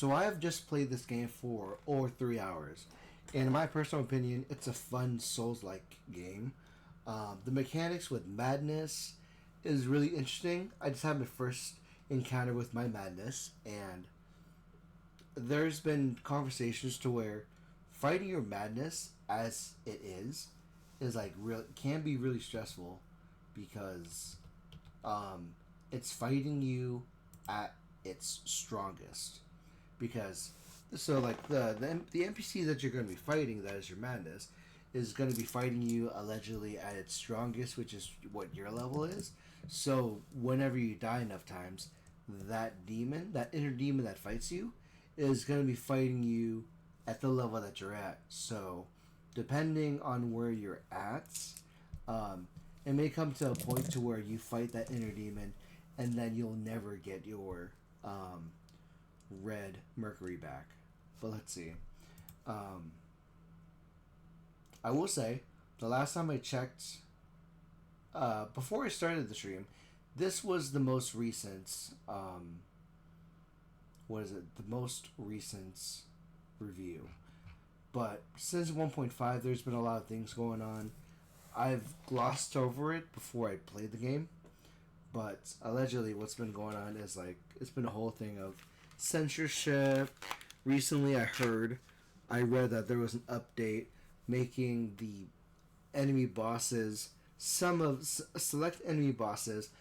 So I have just played this game for over 3 hours, and in my personal opinion, it's a fun Souls-like game. The mechanics with madness is really interesting. I just had my first encounter with my madness, and there's been conversations to where fighting your madness as it is like real can be really stressful because it's fighting you at its strongest. Because so like the NPC that you're going to be fighting, that is your madness, is going to be fighting you allegedly at its strongest, which is what your level is. So whenever you die enough times, that demon, that inner demon that fights you, is going to be fighting you at the level that you're at. So depending on where you're at, it may come to a point to where you fight that inner demon, and then you'll never get your red mercury back. But let's see. I will say, the last time I checked, before I started the stream, this was the most recent. What is it? The most recent review. But since 1.5, there's been a lot of things going on. I've glossed over it before I played the game. But allegedly, what's been going on is like it's been a whole thing of censorship. Recently, I read that there was an update making the enemy bosses, select enemy bosses,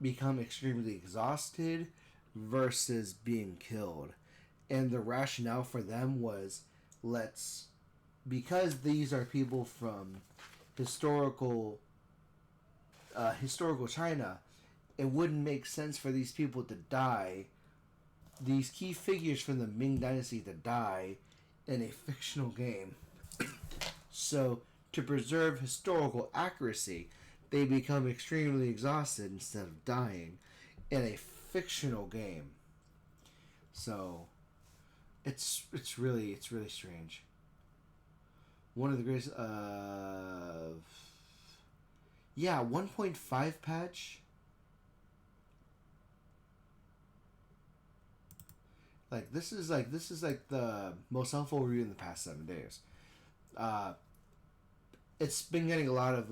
become extremely exhausted versus being killed. And the rationale for them was, because these are people from historical China, it wouldn't make sense for these people to die, these key figures from the Ming Dynasty to die in a fictional game. So, to preserve historical accuracy, they become extremely exhausted instead of dying in a fictional game. So, it's really strange. One of the greatest 1.5 patch. This is the most helpful review in the past 7 days. It's been getting a lot of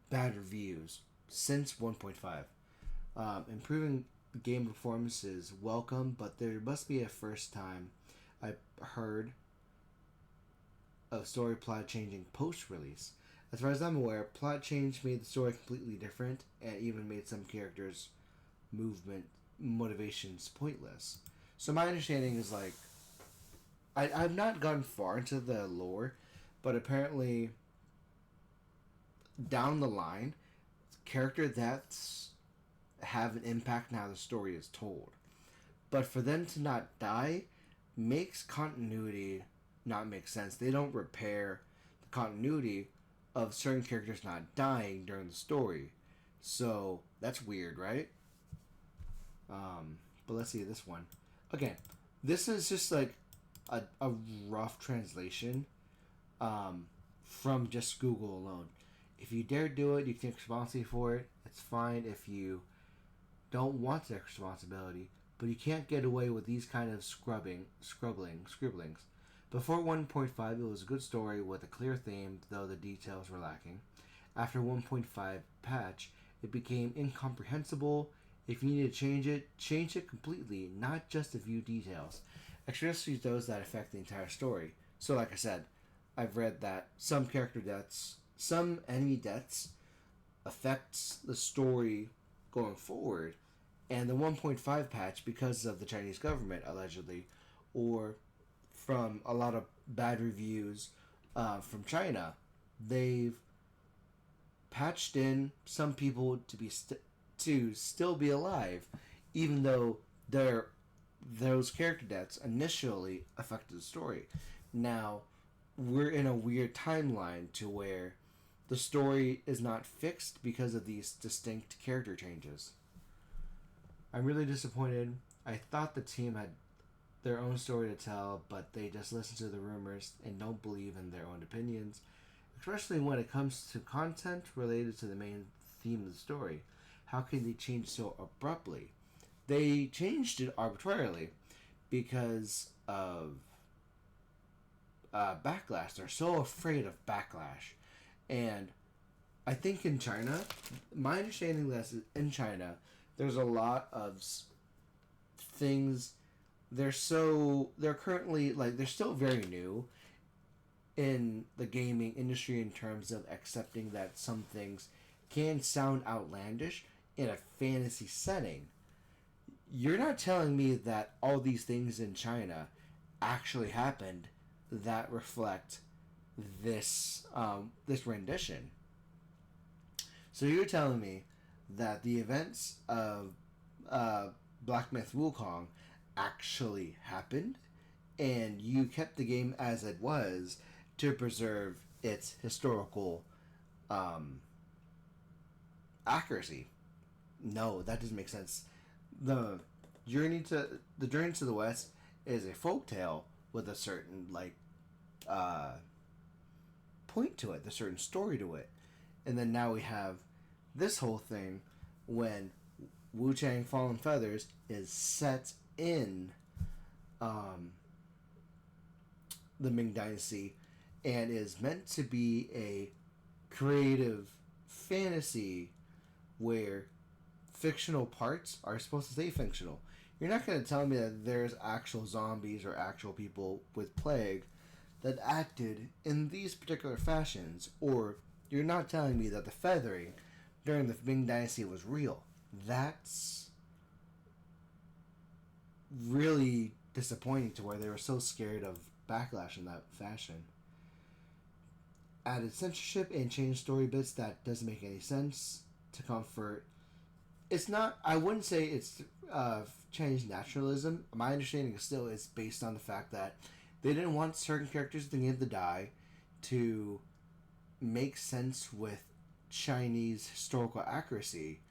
bad reviews since 1.5. Improving game performance is welcome, but there must be a first time I heard of story plot changing post-release. As far as I'm aware, plot change made the story completely different and even made some characters' movement motivations pointless. So my understanding is I've not gone far into the lore, but apparently down the line, character deaths have an impact on how the story is told. But for them to not die makes continuity not make sense. They don't repair the continuity of certain characters not dying during the story. So that's weird, right? But let's see this one. Again, this is just a rough translation from just Google alone. If you dare do it, you can take responsibility for it. It's fine if you don't want to take responsibility, but you can't get away with these kind of scribblings. Before 1.5, it was a good story with a clear theme, though the details were lacking. After 1.5 patch, it became incomprehensible. If you need to change it completely, not just a few details, especially those that affect the entire story. So like I said, I've read that some character deaths, some enemy deaths affects the story going forward, and the 1.5 patch, because of the Chinese government, allegedly, or from a lot of bad reviews from China, they've patched in some people to still be alive, even though those character deaths initially affected the story. Now, we're in a weird timeline to where the story is not fixed because of these distinct character changes. I'm really disappointed. I thought the team had their own story to tell, but they just listen to the rumors and don't believe in their own opinions, especially when it comes to content related to the main theme of the story. How can they change so abruptly? They changed it arbitrarily because of backlash. They're so afraid of backlash. And I think in China, my understanding is in China, there's a lot of things. They're currently, like, they're still very new in the gaming industry in terms of accepting that some things can sound outlandish in a fantasy setting. You're not telling me that all these things in China actually happened that reflect this rendition. So you're telling me that the events of Black Myth Wukong actually happened, and you kept the game as it was to preserve its historical accuracy. No, that doesn't make sense. The Journey to the West is a folktale with a certain point to it, a certain story to it, and then now we have this whole thing when WuChang Fallen Feathers is set in the Ming Dynasty and is meant to be a creative fantasy where fictional parts are supposed to stay fictional. You're not going to tell me that there's actual zombies or actual people with plague that acted in these particular fashions, or you're not telling me that the feathering during the Ming Dynasty was real. That's really disappointing to where they were so scared of backlash in that fashion. Added censorship and changed story bits that doesn't make any sense to comfort. It's not, I wouldn't say it's Chinese naturalism. My understanding still is based on the fact that they didn't want certain characters in the game to die to make sense with Chinese historical accuracy,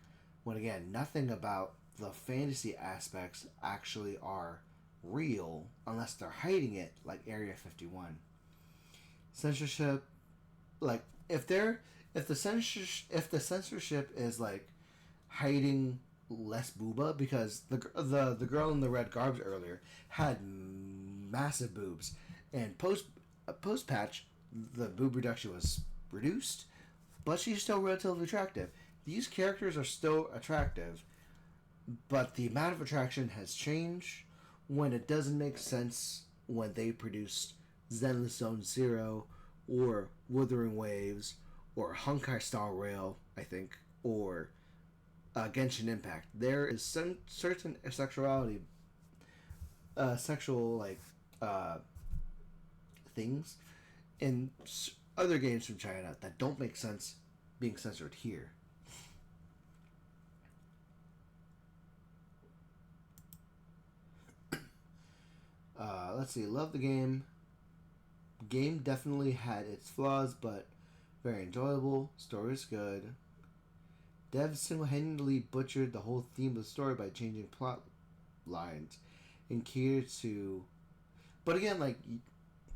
when again, nothing about the fantasy aspects actually are real unless they're hiding it, like Area 51. Censorship, like if the censorship is like hiding less booba, because the girl in the red garbs earlier had massive boobs, and post patch the boob reduction was reduced, but she's still relatively attractive. These characters are still attractive, but the amount of attraction has changed when it doesn't make sense when they produced Zenless Zone Zero or Wuthering Waves or Honkai Star Rail, I think, or Genshin Impact. There is some certain sexual things in other games from China that don't make sense being censored here. Let's see. Love the game. Game definitely had its flaws, but very enjoyable. Story is good. Devs single-handedly butchered the whole theme of the story by changing plot lines and catered to. But again, like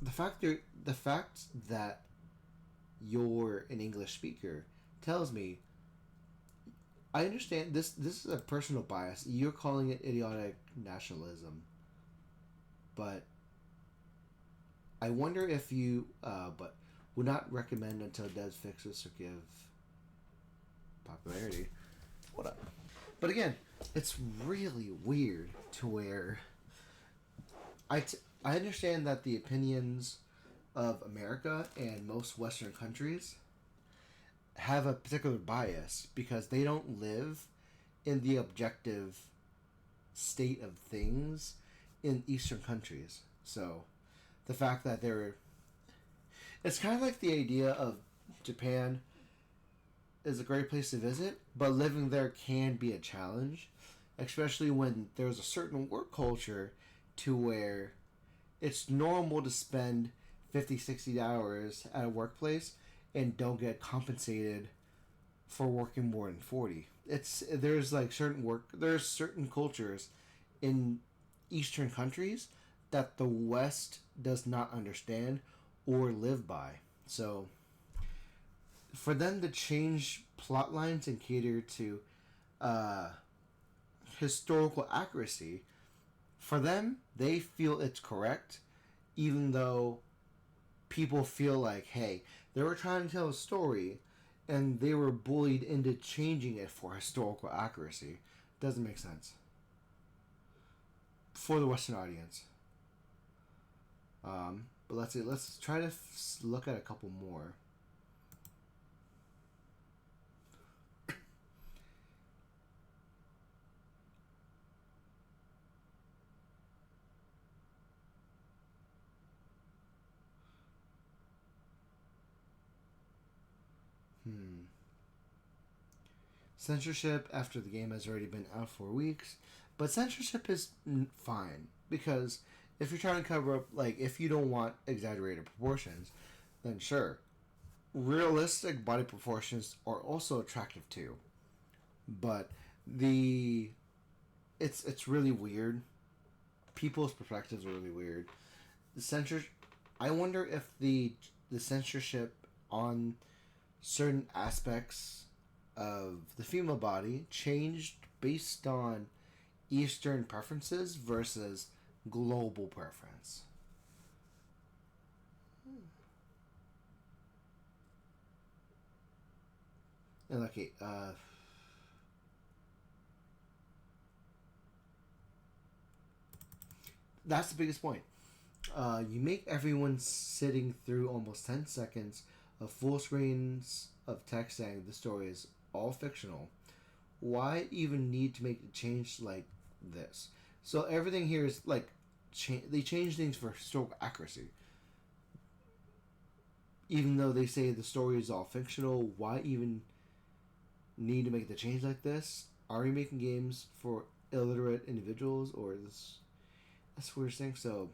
the fact that you're an English speaker tells me. I understand this. This is a personal bias. You're calling it idiotic nationalism, but I wonder if you, but would not recommend until devs fix this or give popularity. What up? But again, it's really weird to where I understand that the opinions of America and most Western countries have a particular bias because they don't live in the objective state of things in Eastern countries. So the fact that it's kind of like the idea of Japan is a great place to visit, but living there can be a challenge, especially when there's a certain work culture to where it's normal to spend 50, 60 hours at a workplace and don't get compensated for working more than 40. There's certain cultures in Eastern countries that the West does not understand or live by. So for them to change plot lines and cater to historical accuracy. For them, they feel it's correct, even though people feel like, hey, they were trying to tell a story and they were bullied into changing it for historical accuracy. Doesn't make sense for the Western audience. But let's see. Let's try to look at a couple more. Censorship after the game has already been out for weeks. But censorship is fine. Because if you're trying to cover up, like, if you don't want exaggerated proportions, then sure. Realistic body proportions are also attractive too. But it's really weird. People's perspectives are really weird. The censor I wonder if the censorship on certain aspects of the female body changed based on Eastern preferences versus global preference. And okay, that's the biggest point. You make everyone sitting through almost 10 seconds of full screens of text saying the story is all fictional. Why even need to make a change like this? So everything here is like they change things for historical accuracy. Even though they say the story is all fictional, why even need to make the change like this? Are you making games for illiterate individuals, or this? That's weird thing. So,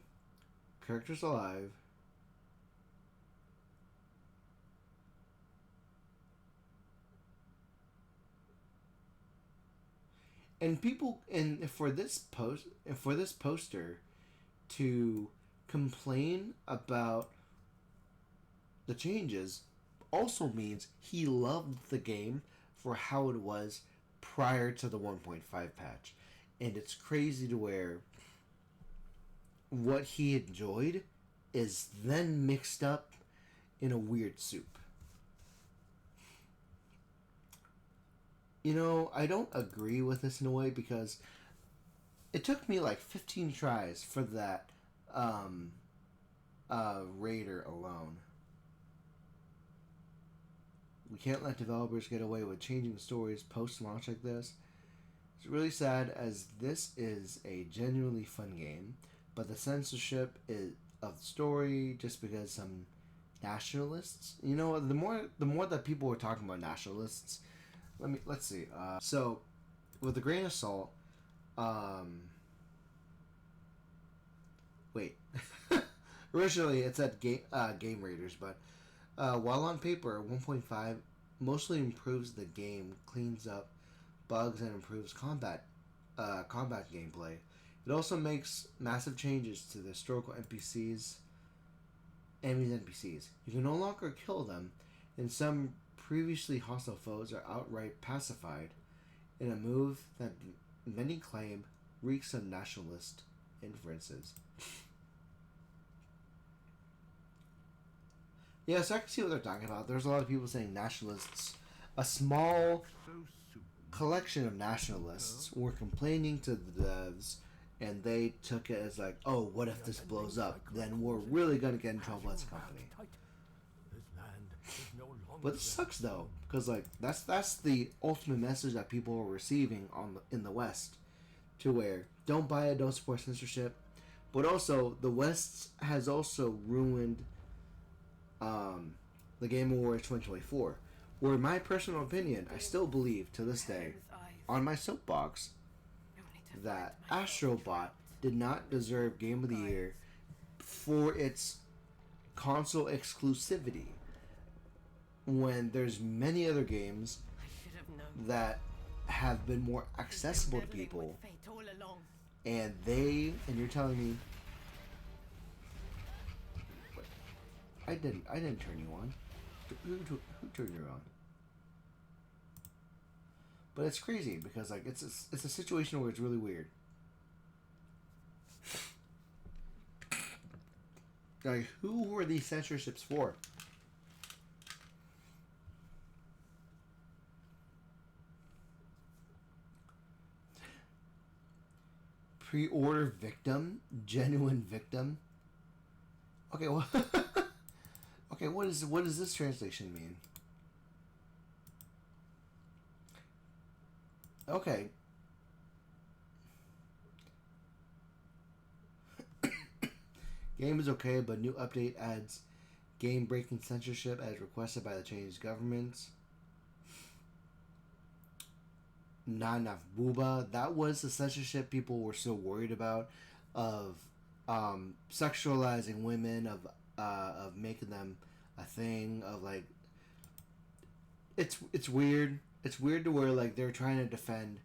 characters alive. And people, and for this poster to complain about the changes also means he loved the game for how it was prior to the 1.5 patch. And it's crazy to where what he enjoyed is then mixed up in a weird soup. You know, I don't agree with this in a way because it took me like 15 tries for that Raider alone. We can't let developers get away with changing the stories post-launch like this. It's really sad as this is a genuinely fun game, but the censorship of the story just because some nationalists, you know, the more that people were talking about nationalists, let's see. So with a grain of salt, wait. Originally it said Game Raiders, but while on paper 1.5 mostly improves the game, cleans up bugs, and improves combat gameplay, it also makes massive changes to the historical enemies NPCs. You can no longer kill them, and some previously hostile foes are outright pacified in a move that many claim reeks of nationalist inferences. Yeah, so I can see what they're talking about. There's a lot of people saying nationalists. A small collection of nationalists were complaining to the devs, and they took it as like, oh, what if this blows up? Then we're really going to get in trouble as a company. But it sucks though, because like that's the ultimate message that people are receiving in the West, to where don't buy it, don't support censorship. But also the West has also ruined the Game Awards 2024, where in my personal opinion, I still believe to this day, on my soapbox, that Astrobot did not deserve Game of the Year for its console exclusivity, when there's many other games that have been more accessible to people, and you're telling me I didn't turn you on. Who turned you on? But it's crazy because like it's a situation where it's really weird. Like, who were these censorships for? Pre-order victim, genuine victim. Okay, well, okay, what does this translation mean? Okay. Game is okay, but new update adds game-breaking censorship as requested by the Chinese government. Not enough booba. That was the censorship people were so worried about, of sexualizing women, of making them a thing, of like it's weird. It's weird to where like they're trying to defend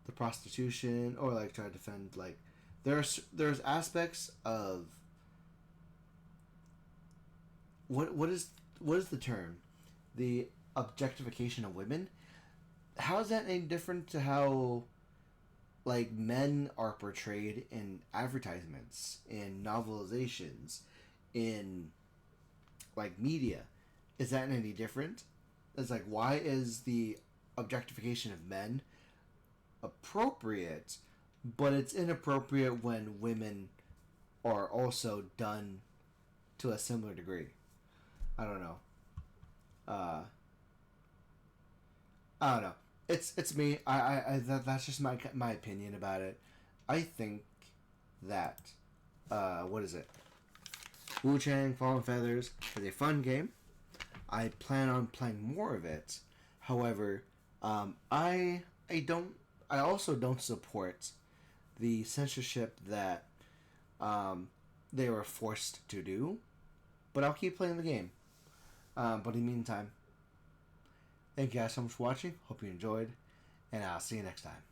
the prostitution, or like try to defend like there's aspects of what is the term, the objectification of women. How is that any different to how like men are portrayed in advertisements, in novelizations, in like media? Is that any different? It's like, why is the objectification of men appropriate, but it's inappropriate when women are also done to a similar degree? I don't know. I don't know. It's me. That's just my opinion about it. I think that what is it? WuChang Fallen Feathers is a fun game. I plan on playing more of it. However, I don't. I also don't support the censorship that they were forced to do. But I'll keep playing the game. But in the meantime, thank you guys so much for watching. Hope you enjoyed, and I'll see you next time.